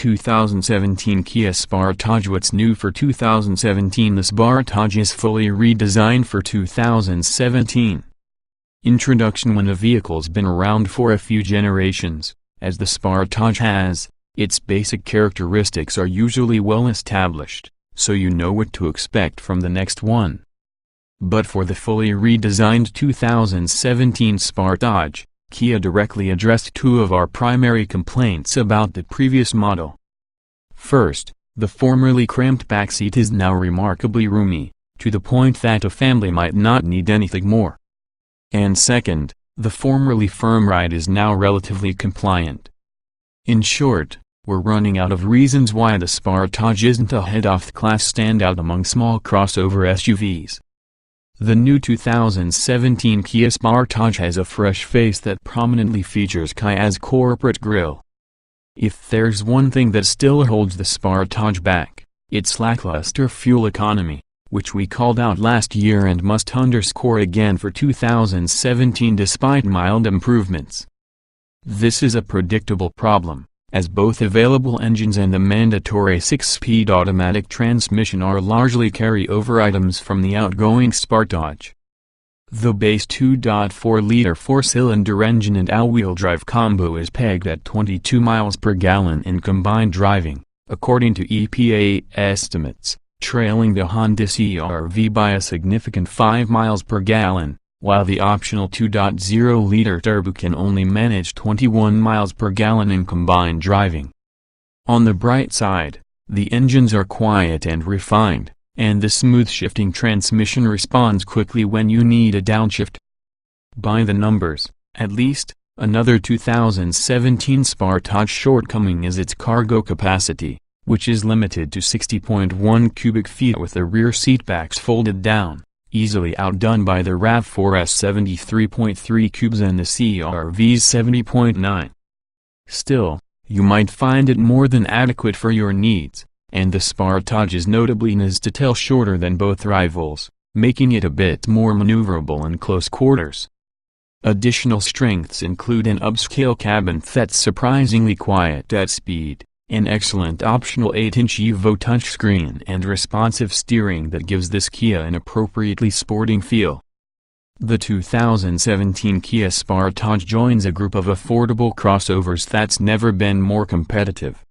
2017 Kia Sportage. What's new for 2017? The Sportage is fully redesigned for 2017. Introduction. When a vehicle's been around for a few generations, as the Sportage has, its basic characteristics are usually well established, so you know what to expect from the next one. But for the fully redesigned 2017 Sportage, Kia directly addressed two of our primary complaints about the previous model. First, the formerly cramped backseat is now remarkably roomy, to the point that a family might not need anything more. And second, the formerly firm ride is now relatively compliant. In short, we're running out of reasons why the Sportage isn't a head-off-class standout among small crossover SUVs. The new 2017 Kia Sportage has a fresh face that prominently features Kia's corporate grille. If there's one thing that still holds the Sportage back, it's lackluster fuel economy, which we called out last year and must underscore again for 2017 despite mild improvements. This is a predictable problem, as both available engines and the mandatory 6-speed automatic transmission are largely carry-over items from the outgoing Sportage. The base 2.4-liter four-cylinder engine and all-wheel drive combo is pegged at 22 miles per gallon in combined driving, according to EPA estimates, trailing the Honda CR-V by a significant 5 miles per gallon, while the optional 2.0-liter turbo can only manage 21 miles per gallon in combined driving. On the bright side, the engines are quiet and refined, and the smooth shifting transmission responds quickly when you need a downshift. By the numbers, at least, another 2017 Sportage shortcoming is its cargo capacity, which is limited to 60.1 cubic feet with the rear seatbacks folded down, easily outdone by the RAV4's 73.3 cubes and the CR-V's 70.9. Still, you might find it more than adequate for your needs, and the Sportage's notably is to tell shorter than both rivals, making it a bit more maneuverable in close quarters. Additional strengths include an upscale cabin that's surprisingly quiet at speed, an excellent optional 8-inch Evo touchscreen and responsive steering that gives this Kia an appropriately sporting feel. The 2017 Kia Sportage joins a group of affordable crossovers that's never been more competitive.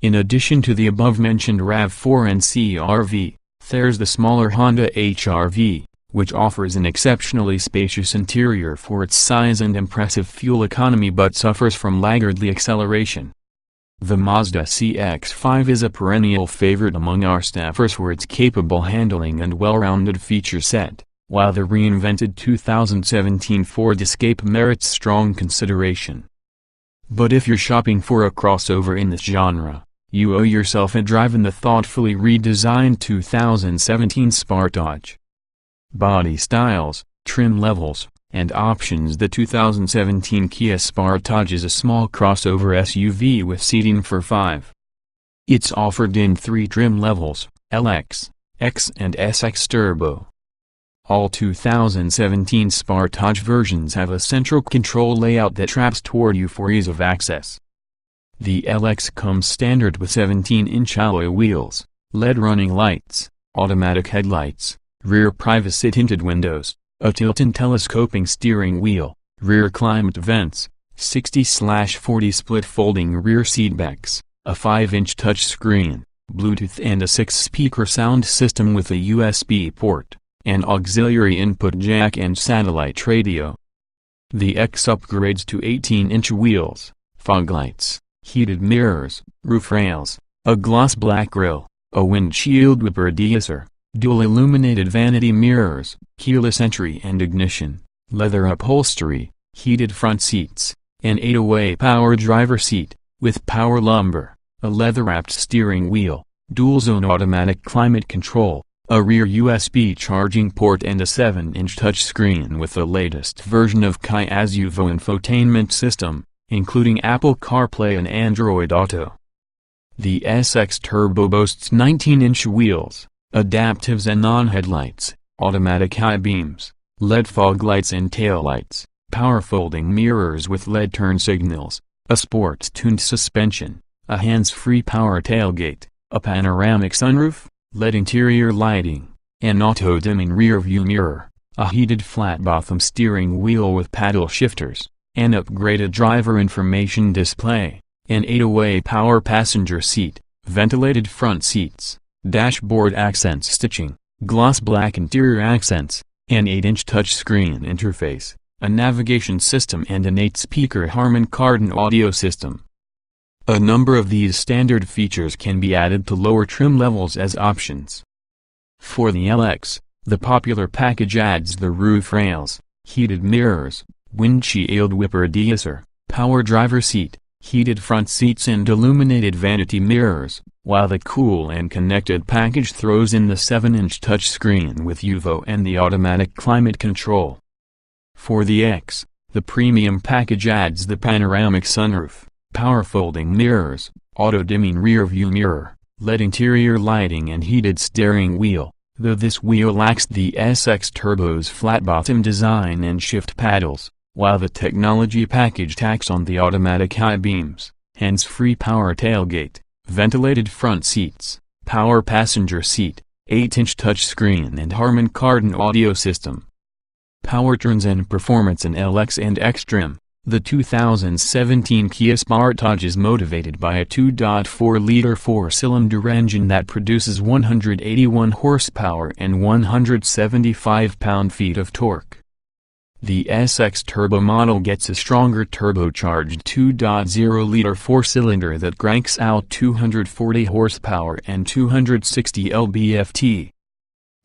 In addition to the above-mentioned RAV4 and CR-V, there's the smaller Honda HR-V, which offers an exceptionally spacious interior for its size and impressive fuel economy but suffers from laggardly acceleration. The Mazda CX-5 is a perennial favorite among our staffers for its capable handling and well-rounded feature set, while the reinvented 2017 Ford Escape merits strong consideration. But if you're shopping for a crossover in this genre, you owe yourself a drive in the thoughtfully redesigned 2017 Sportage. Body styles, trim levels, and options. The 2017 Kia Sportage is a small crossover SUV with seating for 5. It's offered in 3 trim levels, LX, X and SX Turbo. All 2017 Sportage versions have a central control layout that traps toward you for ease of access. The LX comes standard with 17-inch alloy wheels, LED running lights, automatic headlights, rear privacy tinted windows, a tilt and telescoping steering wheel, rear climate vents, 60/40 split folding rear seatbacks, a 5-inch touchscreen, Bluetooth and a 6-speaker sound system with a USB port, an auxiliary input jack and satellite radio. The X upgrades to 18-inch wheels, fog lights, heated mirrors, roof rails, a gloss black grille, a windshield wiper deesser, dual illuminated vanity mirrors, keyless entry and ignition, leather upholstery, heated front seats, an 8-way power driver seat, with power lumbar, a leather-wrapped steering wheel, dual-zone automatic climate control, a rear USB charging port and a 7-inch touchscreen with the latest version of Kia's Uvo infotainment system, including Apple CarPlay and Android Auto. The SX Turbo boasts 19-inch wheels, adaptive xenon headlights, automatic high beams, LED fog lights and taillights, power folding mirrors with LED turn signals, a sports-tuned suspension, a hands-free power tailgate, a panoramic sunroof, LED interior lighting, an auto-dimming rear-view mirror, a heated flat-bottom steering wheel with paddle shifters, an upgraded driver information display, an 8-way power passenger seat, ventilated front seats, dashboard accent stitching, gloss black interior accents, an 8-inch touchscreen interface, a navigation system and an 8-speaker Harman Kardon audio system. A number of these standard features can be added to lower trim levels as options. For the LX, the popular package adds the roof rails, heated mirrors, windshield wiper deicer, power driver seat, heated front seats and illuminated vanity mirrors, while the cool and connected package throws in the 7-inch touchscreen with UVO and the automatic climate control. For the X, the premium package adds the panoramic sunroof, power folding mirrors, auto-dimming rear-view mirror, LED interior lighting and heated steering wheel, though this wheel lacks the SX Turbo's flat-bottom design and shift paddles, while the technology package tacks on the automatic high beams, hands-free power tailgate, ventilated front seats, power passenger seat, 8-inch touchscreen and Harman Kardon audio system. Powertrains and performance in LX and X trim. The 2017 Kia Sportage is motivated by a 2.4-liter four-cylinder engine that produces 181 horsepower and 175 pound-feet of torque. The SX Turbo model gets a stronger turbocharged 2.0-liter four-cylinder that cranks out 240 horsepower and 260 lb-ft.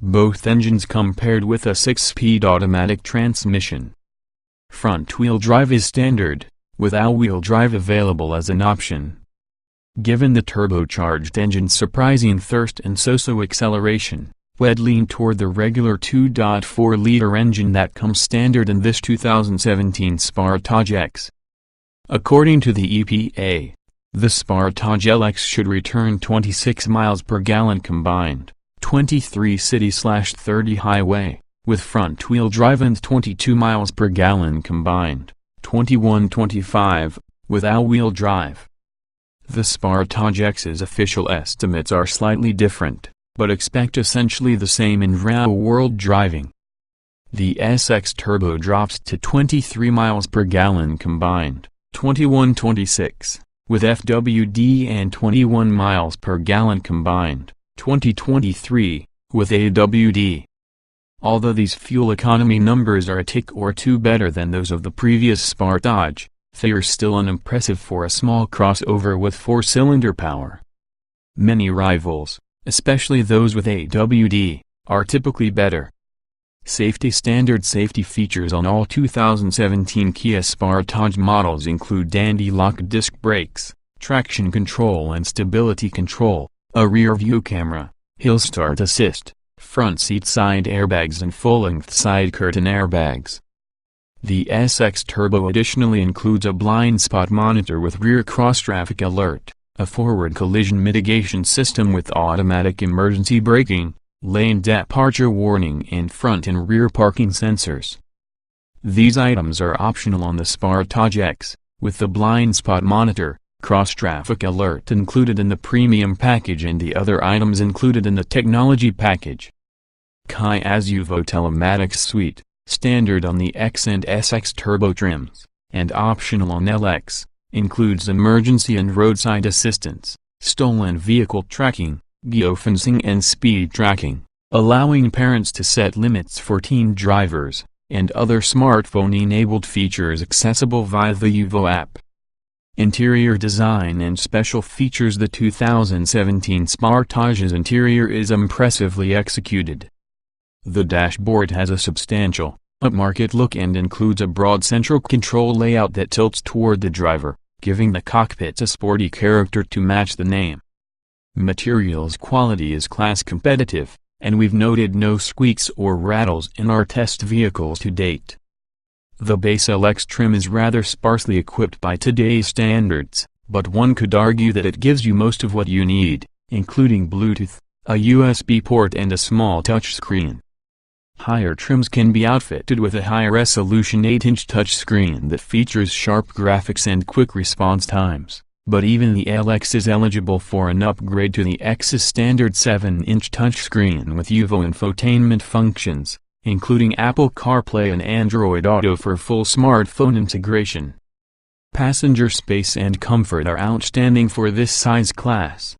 Both engines come paired with a 6-speed automatic transmission. Front-wheel drive is standard, with all-wheel drive available as an option. Given the turbocharged engine's surprising thrust and so-so acceleration, we'd lean toward the regular 2.4-liter engine that comes standard in this 2017 Sportage X. According to the EPA, the Sportage LX should return 26 miles per gallon combined, 23 city/30 highway, with front-wheel drive and 22 miles per gallon combined, 21-25, with all-wheel drive. The Sportage X's official estimates are slightly different, but expect essentially the same in real-world driving. The SX Turbo drops to 23 miles per gallon combined, 21-26, with FWD and 21 miles per gallon combined, 20-23, with AWD. Although these fuel economy numbers are a tick or two better than those of the previous Sportage, they are still unimpressive for a small crossover with four-cylinder power. Many rivals, especially those with AWD, are typically better. Standard safety features on all 2017 Kia Sportage models include anti-lock disc brakes, traction control and stability control, a rear-view camera, hill start assist, front seat side airbags and full-length side curtain airbags. The SX Turbo additionally includes a blind spot monitor with rear cross-traffic alert, a forward collision mitigation system with automatic emergency braking, lane departure warning and front and rear parking sensors. These items are optional on the Sportage X, with the blind spot monitor, cross-traffic alert included in the premium package and the other items included in the technology package. Kia's UVO telematics suite, standard on the X and SX Turbo trims, and optional on LX, includes emergency and roadside assistance, stolen vehicle tracking, geofencing and speed tracking, allowing parents to set limits for teen drivers, and other smartphone-enabled features accessible via the UVO app. Interior design and special features. The 2017 Sportage's interior is impressively executed. The dashboard has a substantial, upmarket look and includes a broad central control layout that tilts toward the driver, giving the cockpit a sporty character to match the name. Materials quality is class competitive, and we've noted no squeaks or rattles in our test vehicles to date. The base LX trim is rather sparsely equipped by today's standards, but one could argue that it gives you most of what you need, including Bluetooth, a USB port and a small touchscreen. Higher trims can be outfitted with a high-resolution 8-inch touchscreen that features sharp graphics and quick response times, but even the LX is eligible for an upgrade to the X's standard 7-inch touchscreen with UVO infotainment functions, including Apple CarPlay and Android Auto for full smartphone integration. Passenger space and comfort are outstanding for this size class.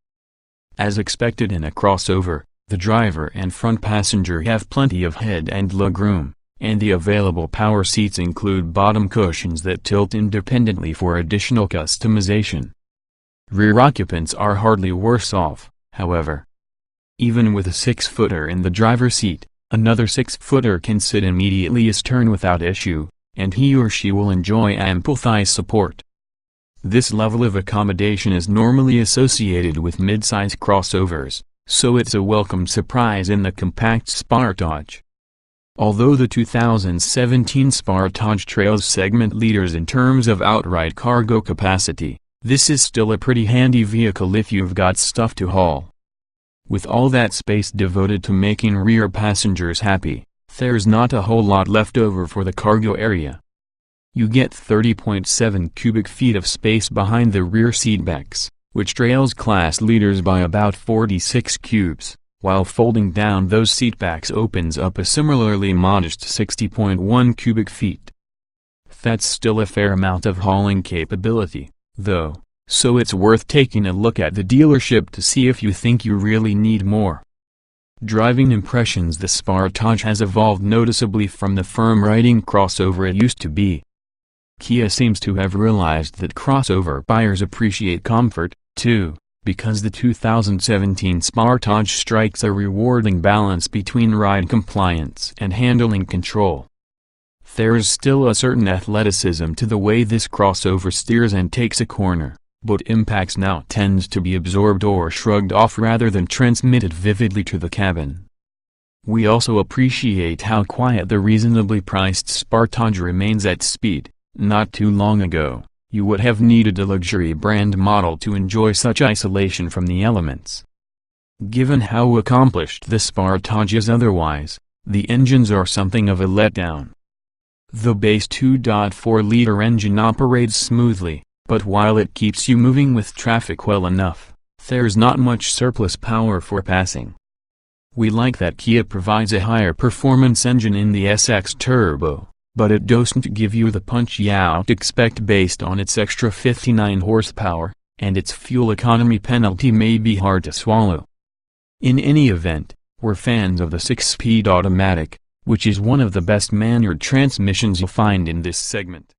As expected in a crossover, the driver and front passenger have plenty of head and legroom, and the available power seats include bottom cushions that tilt independently for additional customization. Rear occupants are hardly worse off, however. Even with a 6-footer in the driver's seat, another 6-footer can sit immediately astern without issue, and he or she will enjoy ample thigh support. This level of accommodation is normally associated with mid-size crossovers, so it's a welcome surprise in the compact Sportage. Although the 2017 Sportage trails segment leaders in terms of outright cargo capacity, this is still a pretty handy vehicle if you've got stuff to haul. With all that space devoted to making rear passengers happy, there's not a whole lot left over for the cargo area. You get 30.7 cubic feet of space behind the rear seatbacks, which trails class leaders by about 46 cubes, while folding down those seatbacks opens up a similarly modest 60.1 cubic feet. That's still a fair amount of hauling capability, though, so it's worth taking a look at the dealership to see if you think you really need more. Driving impressions: the Sportage has evolved noticeably from the firm-riding crossover it used to be. Kia seems to have realized that crossover buyers appreciate comfort, too, because the 2017 Sportage strikes a rewarding balance between ride compliance and handling control. There's still a certain athleticism to the way this crossover steers and takes a corner, but impacts now tends to be absorbed or shrugged off rather than transmitted vividly to the cabin. We also appreciate how quiet the reasonably priced Sportage remains at speed. Not too long ago, you would have needed a luxury brand model to enjoy such isolation from the elements. Given how accomplished the Sportage is otherwise, the engines are something of a letdown. The base 2.4-liter engine operates smoothly, but while it keeps you moving with traffic well enough, there's not much surplus power for passing. We like that Kia provides a higher performance engine in the SX Turbo, but it doesn't give you the punch you'd expect based on its extra 59 horsepower, and its fuel economy penalty may be hard to swallow. In any event, we're fans of the 6-speed automatic, which is one of the best manual transmissions you'll find in this segment.